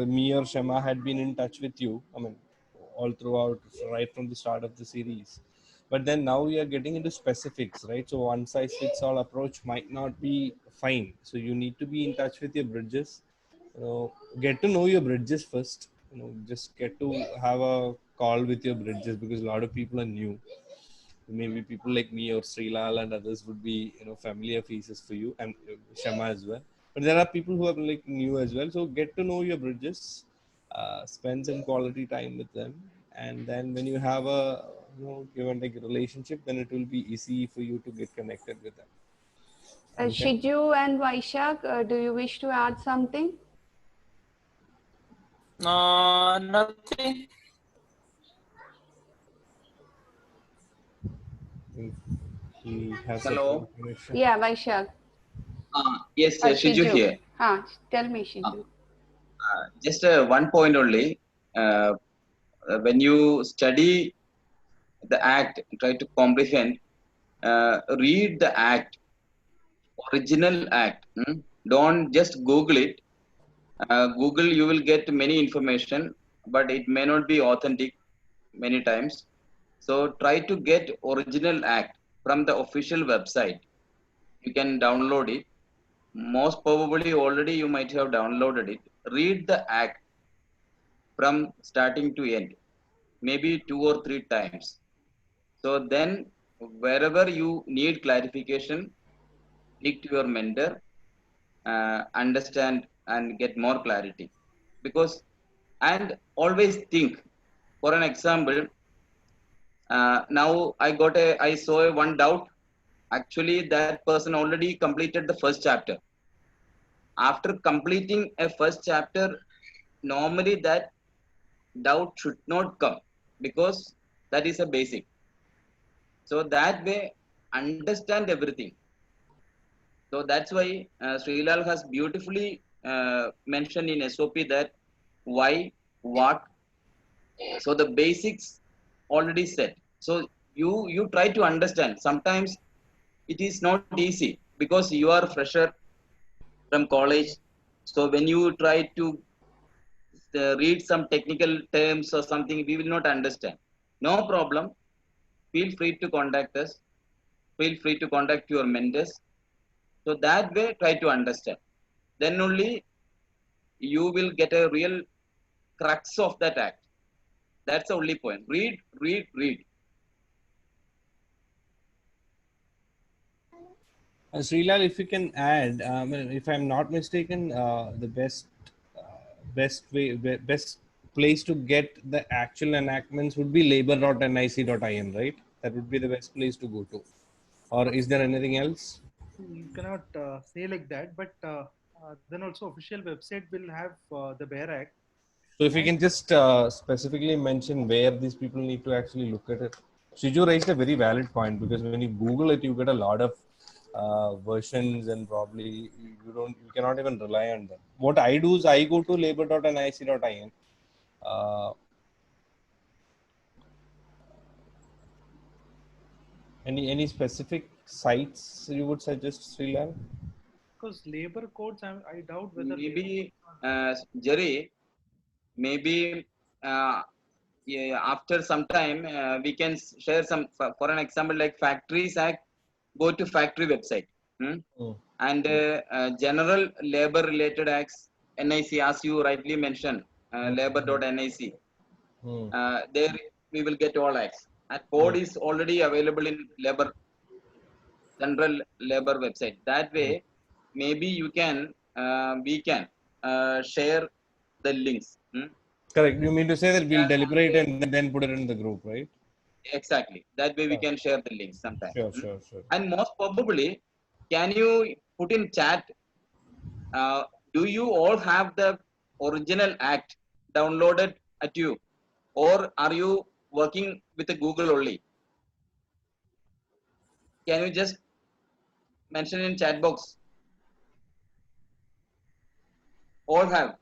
me or Shema had been in touch with you. I mean, all throughout, right from the start of the series. But then now we are getting into specifics, right? So one size fits all approach might not be fine. So you need to be in touch with your bridges. Get to know your bridges first. Just get to have a call with your bridges, because a lot of people are new. maybe people like me or Srilal and others would be, familiar faces for you, and Shama as well. But there are people who are like new as well. So get to know your bridges, spend some quality time with them, and then when you have a give and take relationship, then it will be easy for you to get connected with them. Okay. Shiju and Vaishak, do you wish to add something? Nothing. He has Hello. Yeah, Vaishak. Yes, Shiju here. Tell me, Shiju. Just one point only. When you study the act, try to comprehend, read the act, original act. Don't just Google it. Google, you will get many information, but it may not be authentic many times. So try to get original act from the official website. You can download it. Most probably already you might have downloaded it. Read the act from starting to end, maybe 2 or 3 times. So then wherever you need clarification, speak to your mentor, understand and get more clarity. Because, and always think, for an example, now I saw one doubt. Actually, that person already completed the first chapter. After completing a first chapter, normally that doubt should not come, because that is a basic. So that way, understand everything. So that's why Srilal has beautifully mentioned in SOP that why, what. So the basics already set. So you try to understand. Sometimes it is not easy because you are fresher from college. So when you try to read some technical terms or something, we will not understand. No problem. Feel free to contact us. Feel free to contact your mentors. So that way, try to understand. Then only you will get a real crux of that act. That's the only point. Read, read, read. Srilal, if you can add, if I'm not mistaken, the best place to get the actual enactments would be labor.nic.in, right? That would be the best place to go to. Or is there anything else? You cannot say like that, but then also official website will have the Bare Act. So if you can just specifically mention where these people need to actually look at it. Shiju raised a very valid point, because when you Google it, you get a lot of versions, and probably you cannot even rely on them. What I do is I go to labor.nic.in. Any specific sites you would suggest, Srilal? Because labor codes, I doubt whether Maybe Jerry, maybe yeah, after some time we can share some, for an example, like Factories Act. Go to factory website. And general labor related acts, NIC, as you rightly mentioned, labor.nic. There we will get all acts. And code is already available in general labor website. That way, maybe you can, we can share the links. Correct. You mean to say that we'll deliberate and then put it in the group, right? Exactly. That way we can share the links sometime. Sure. And most probably, can you put in chat, do you all have the original act downloaded at you, or are you working with the Google only? Can you just mention in chat box? All have,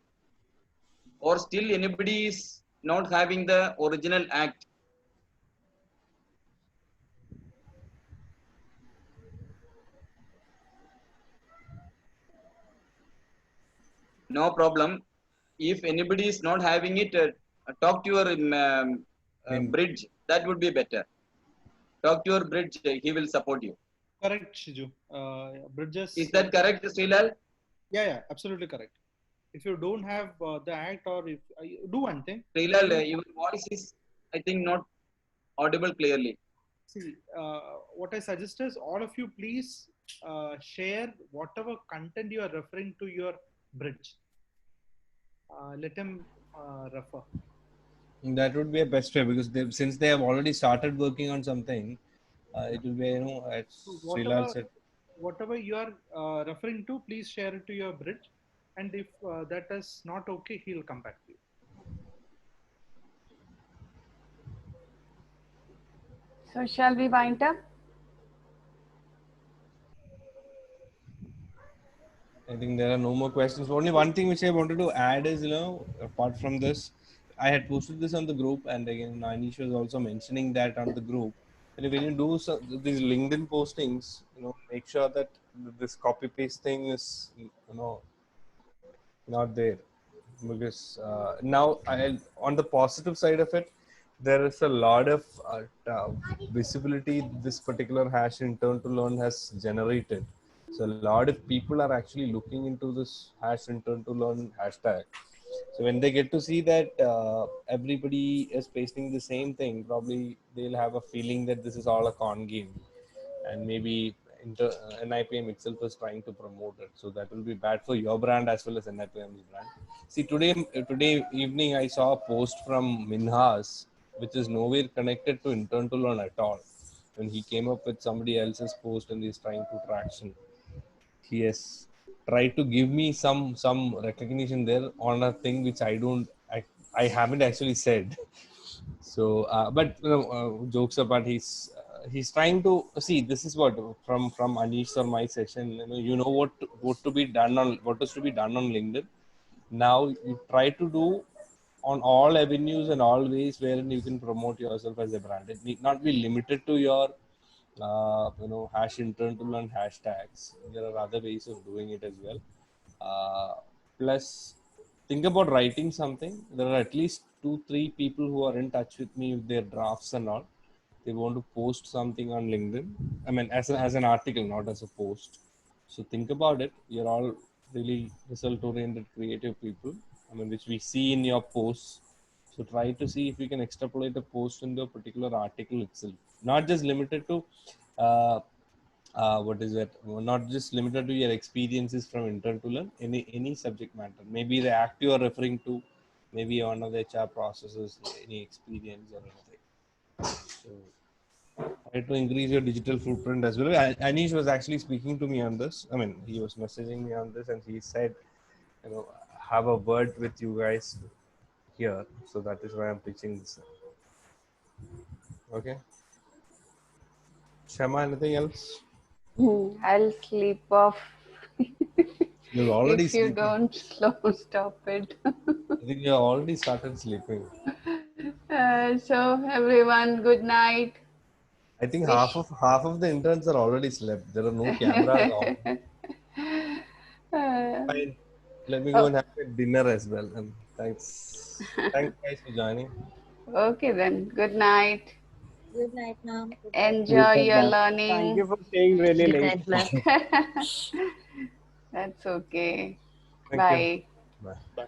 or still anybody is not having the original act? No problem. If anybody is not having it, talk to your bridge. That would be better. Talk to your bridge. He will support you. Correct, Shiju. Bridges. Is that correct, Srilal? Yeah, absolutely correct. If you don't have the act, or if do one thing. Srilal, your voice is, I think, not audible clearly. See, what I suggest is all of you please share whatever content you are referring to your bridge. Let him refer. That would be a best way, because since they have already started working on something, it will be, as Srilal said. Whatever you are referring to, please share it to your bridge. And if that is not okay, he'll come back to you. So shall we wind up? I think there are no more questions. Only one thing which I wanted to add is, apart from this, I had posted this on the group, and again, Anish was also mentioning that on the group. And when you do these LinkedIn postings, make sure that this copy paste thing is, not there, because now on the positive side of it, there is a lot of visibility this particular hash intern to learn has generated. So a lot of people are actually looking into this hash intern to learn hashtag. So when they get to see that everybody is pasting the same thing, probably they'll have a feeling that this is all a con game, and maybe NIPM itself is trying to promote it. So that will be bad for your brand as well as NIPM's brand. See, today evening I saw a post from Minhas, which is nowhere connected to Intern to Learn at all. When he came up with somebody else's post and he's trying to traction, he has tried to give me some recognition there on a thing which I haven't actually said. So, but jokes apart, he's trying to see. This is what from Anish or my session. What to be done on what is to be done on LinkedIn. Now you try to do on all avenues and all ways wherein you can promote yourself as a brand. It need not be limited to your hash intern to learn hashtags. There are other ways of doing it as well. Plus, think about writing something. There are at least 2-3 people who are in touch with me with their drafts and all. They want to post something on LinkedIn. I mean, as an article, not as a post. So think about it. You're all really result-oriented, creative people. I mean, which we see in your posts. So try to see if you can extrapolate a post into a particular article itself. Not just limited to what is it? Not just limited to your experiences from intern to learn. Any subject matter. Maybe the act you are referring to, maybe one of the HR processes, any experience or anything. So try to increase your digital footprint as well. Anish was actually speaking to me on this. I mean, he was messaging me on this, and he said, have a word with you guys here. So that is why I'm pitching this. Okay. Shama, anything else? I'll sleep off. You're already if you sleeping. don't stop it. I think you already started sleeping. So everyone, good night. I think half of the interns are already slept. There are no cameras on. Fine. Let me go and have a dinner as well. And thanks guys for joining. Okay then. Good night. Good night, ma'am. Enjoy your learning. Thank you for staying really Good late. night, ma'am. That's okay. Thank Bye. you. Bye.